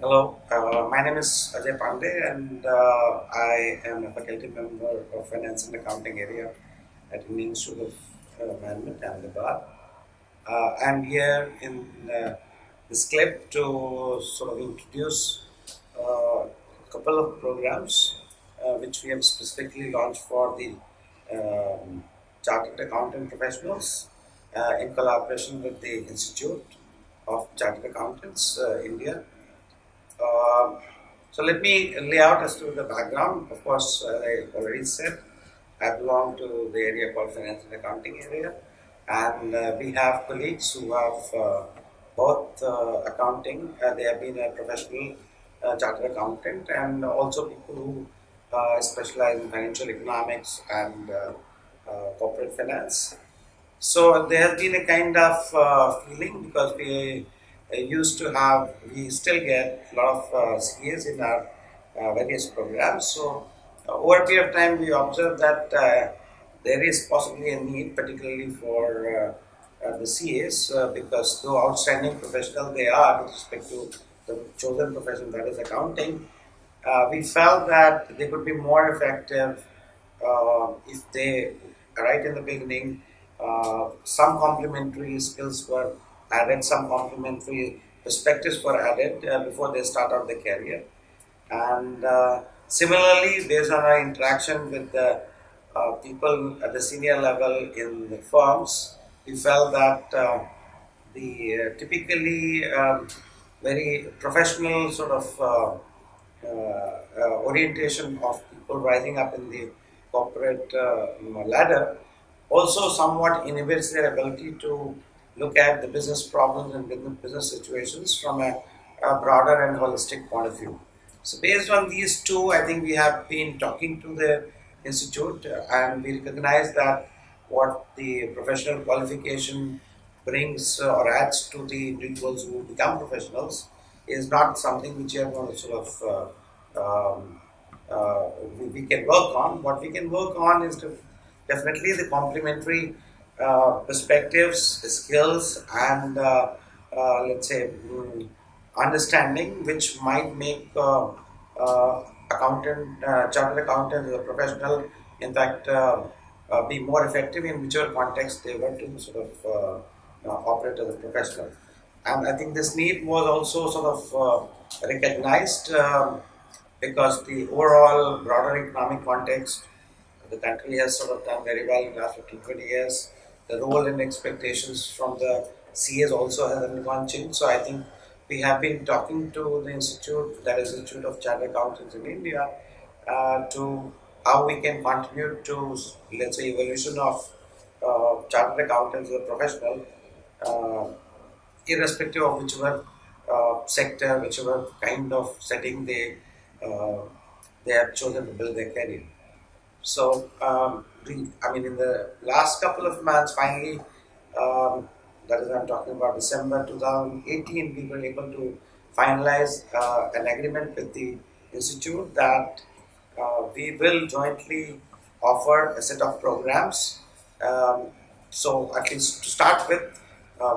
Hello, my name is Ajay Pandey and I am a faculty member of Finance and Accounting area at Indian Institute of Management, Ahmedabad. I'm here in this clip to sort of introduce a couple of programs which we have specifically launched for the Chartered Accountant Professionals in collaboration with the Institute of Chartered Accountants, India. Um, so let me lay out as to the background. Of course, I already said I belong to the area called finance and accounting area, and we have colleagues who have both accounting. They have been a professional chartered accountant, and also people who specialize in financial economics and corporate finance. So there has been a kind of feeling because we still get a lot of CAs in our various programs. So over a period of time, we observe that there is possibly a need, particularly for the CAs, because though outstanding professional they are with respect to the chosen profession that is accounting, we felt that they could be more effective if they, right in the beginning, some complementary skills were added, some complementary perspectives were added before they start out their career. And similarly, based on our interaction with the people at the senior level in the firms, we felt that the typically very professional sort of orientation of people rising up in the corporate ladder also somewhat inhibits their ability to look at the business problems and business situations from a broader and holistic point of view. So, based on these two, I think we have been talking to the institute and we recognize that what the professional qualification brings or adds to the individuals who become professionals is not something which we are going to sort of we can work on. What we can work on is definitely the complementary perspectives, skills, and let's say understanding, which might make chartered accountant as a professional, in fact, be more effective in whichever context they were to sort of operate as a professional. And I think this need was also sort of recognized because the overall broader economic context, the country has sort of done very well in the last 15, 20 years. The role and expectations from the CAs also has undergone change. So I think we have been talking to the institute, that is Institute of Chartered Accountants in India, to how we can contribute to, let's say, evolution of chartered accountants as a professional, uh, irrespective of whichever sector, whichever kind of setting uh, they have chosen to build their career. So, I mean, in the last couple of months, finally, that is, I'm talking about December 2018, we were able to finalize an agreement with the institute that we will jointly offer a set of programs. Um, so, at least to start with,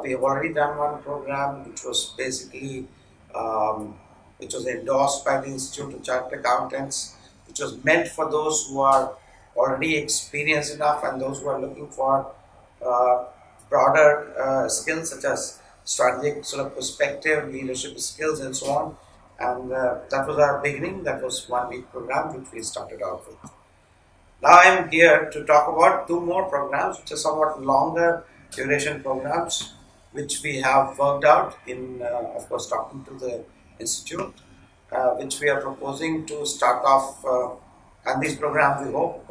we have already done one program which was basically um, which was endorsed by the Institute of Chartered Accountants, which was meant for those who are already experienced enough and those who are looking for uh, broader skills such as strategic sort of perspective, leadership skills, and so on. And that was our beginning. That was 1 week program which we started out with. Now I'm here to talk about two more programs, which are somewhat longer duration programs, which we have worked out in, of course, talking to the institute, which we are proposing to start off. And these programs, we hope,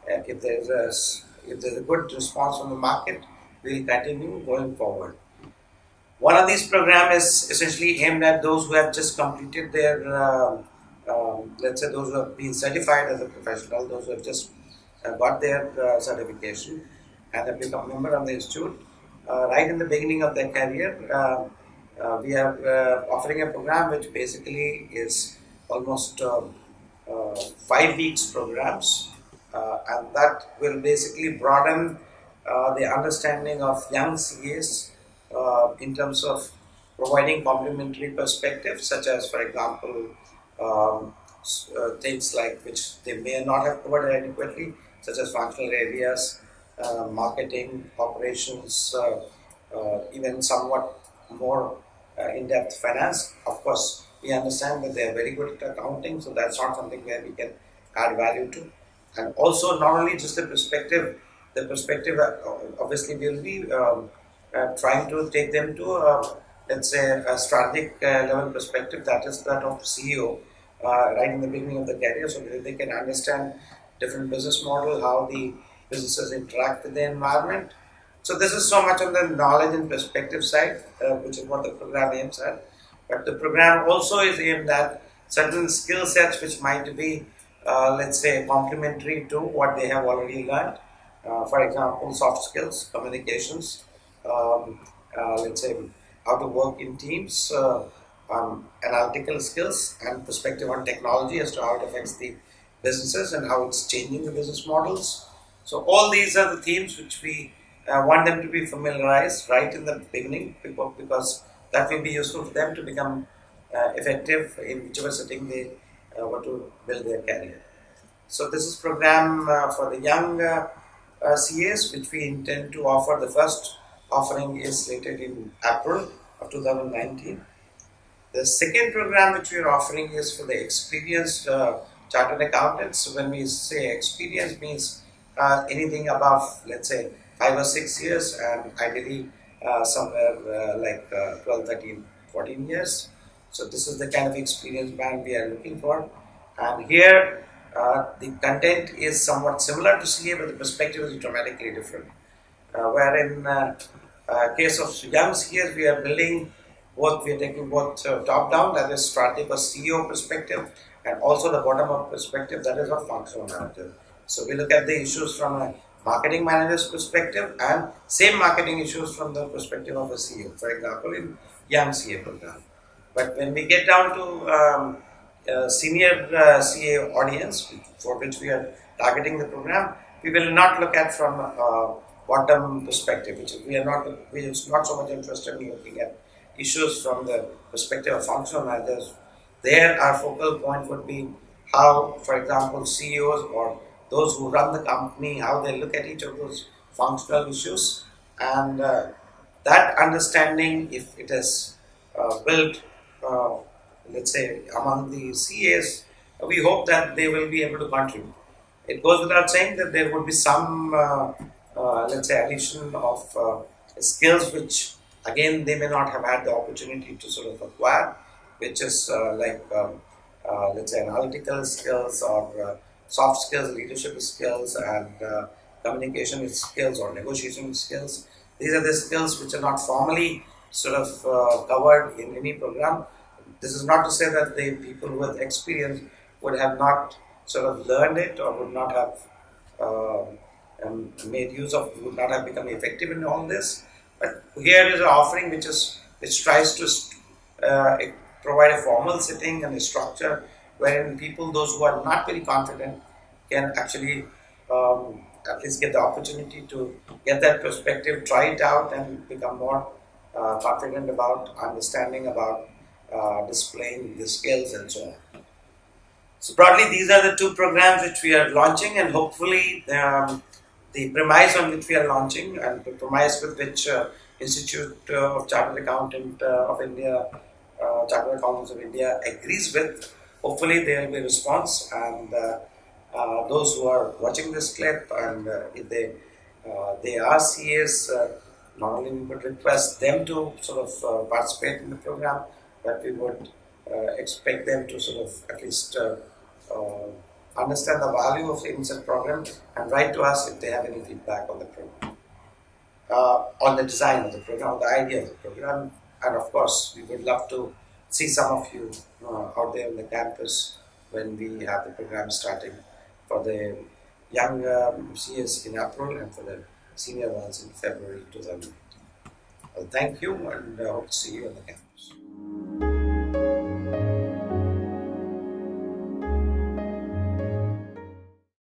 if there's a good response from the market, we'll continue going forward. One of these programs is essentially aimed at those who have just completed their, let's say, those who have been certified as a professional, those who have just got their certification and have become a member of the institute. Right in the beginning of their career, we are offering a program which basically is almost 5 weeks programs, and that will basically broaden the understanding of young CAs in terms of providing complementary perspectives, such as, for example, things like which they may not have covered adequately, such as functional areas, marketing, operations, even somewhat more in-depth finance. Of course, we understand that they are very good at accounting, so that's not something where we can add value to. And also, not only just the perspective obviously will be trying to take them to, let's say, a strategic level perspective, that is that of CEO, right in the beginning of the career, so that they can understand different business model, how the businesses interact with the environment. So this is so much on the knowledge and perspective side, which is what the program aims at. But the program also is aimed at certain skill sets which might be, let's say, complementary to what they have already learned. For example, soft skills, communications, let's say, how to work in teams, analytical skills, and perspective on technology as to how it affects the businesses and how it's changing the business models. So all these are the themes which we want them to be familiarized right in the beginning, because that will be useful for them to become effective in whichever setting they want to build their career. So this is program for the young CAs, which we intend to offer. The first offering is slated in April of 2019. The second program which we are offering is for the experienced chartered accountants. So when we say experience, means anything above, let's say, 5 or 6 years, and ideally somewhere like 12, 13, 14 years. So this is the kind of experience band we are looking for. And here the content is somewhat similar to CA, but the perspective is dramatically different. Wherein case of young CAs, we are building both, we are taking both top down, that is strategic or CEO perspective, and also the bottom up perspective, that is our functional manager. So we look at the issues from a marketing manager's perspective and same marketing issues from the perspective of a CEO, for example, in young CA program. But when we get down to senior CA audience, for which we are targeting the program, we will not look at from bottom perspective, which is we are not so much interested in looking at issues from the perspective of functional managers. There, our focal point would be how, for example, CEOs or those who run the company, how they look at each of those functional issues, and that understanding, if it is built, let's say, among the CAs, we hope that they will be able to contribute. It goes without saying that there would be some, let's say, addition of skills which, again, they may not have had the opportunity to sort of acquire, which is let's say, analytical skills or soft skills, leadership skills, and communication skills or negotiation skills. These are the skills which are not formally sort of covered in any program. This is not to say that the people with experience would have not sort of learned it or would not have made use of, would not have become effective in all this. But here is an offering which tries to provide a formal setting and a structure wherein people, those who are not very confident, can actually at least get the opportunity to get that perspective, try it out, and become more confident about understanding about displaying the skills and so on. So broadly, these are the two programs which we are launching, and hopefully the premise on which we are launching and the premise with which Institute of Chartered Accountant of India, Chartered Accountants of India agrees with, hopefully there will be a response, and those who are watching this clip, and if they are CAs, not only we would request them to sort of participate in the program, but we would expect them to sort of at least understand the value of the INSET program and write to us if they have any feedback on the program, on the design of the program, on the idea of the program. And of course, we would love to see some of you out there on the campus when we have the program starting for the young CAs in April and for the senior ones in February 2019. Well, thank you, and hope to see you on the campus.